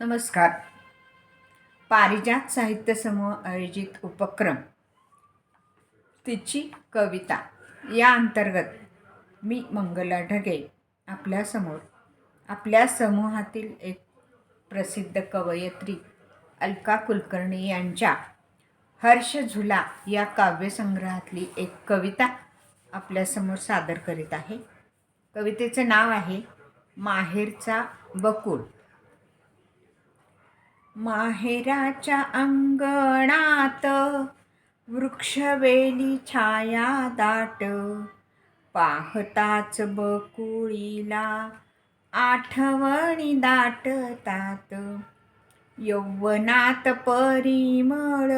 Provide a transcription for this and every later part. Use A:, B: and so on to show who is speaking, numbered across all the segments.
A: नमस्कार. पारिजात साहित्य समूह आयोजित उपक्रम तिची कविता या अंतर्गत मी मंगला ढगे आपल्या समूहातील एक प्रसिद्ध कवयित्री अलका कुलकर्णी यांच्या हर्ष झुला या काव्यसंग्रहातली एक कविता आपल्यासमोर सादर करीत आहे. कवितेचं नाव आहे माहेरचा बकुळ. माहेराच्या अंगणात वृक्षवेली छाया दाट, पाहताच बकुळीला आठवणी दाटतात. यौवनात परिमळ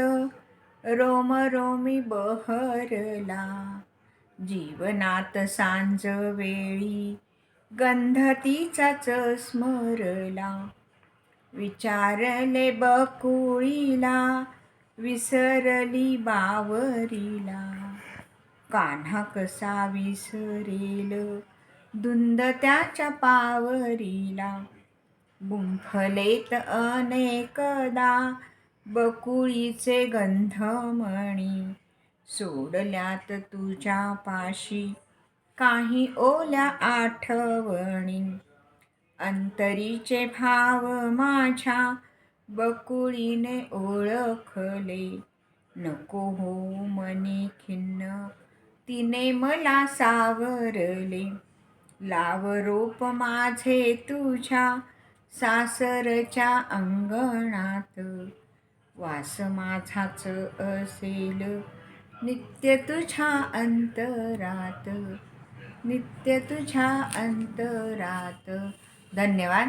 A: रोमरोमी बहरला, जीवनात सांज वेळी गंध तिचाच स्मरला. विचारले बकुळीला विसरली बावरीला, कान्हा कसा विसरेल धुंद त्याच्या पावरीला. गुंफलेत अनेकदा बकुळीचे गंधमणी, सोडल्यात तुझ्या पाशी काही ओल्या आठवणी. अंतरीचे भाव माझ्या बकुळीने ओळखले, नको हो मनी खिन्न तिने मला सावरले. लाव रोप माझे तुझ्या सासरच्या अंगणात, वास माझाच असेल नित्य तुझ्या अंतरात, नित्य तुझ्या अंतरात. धन्यवाद.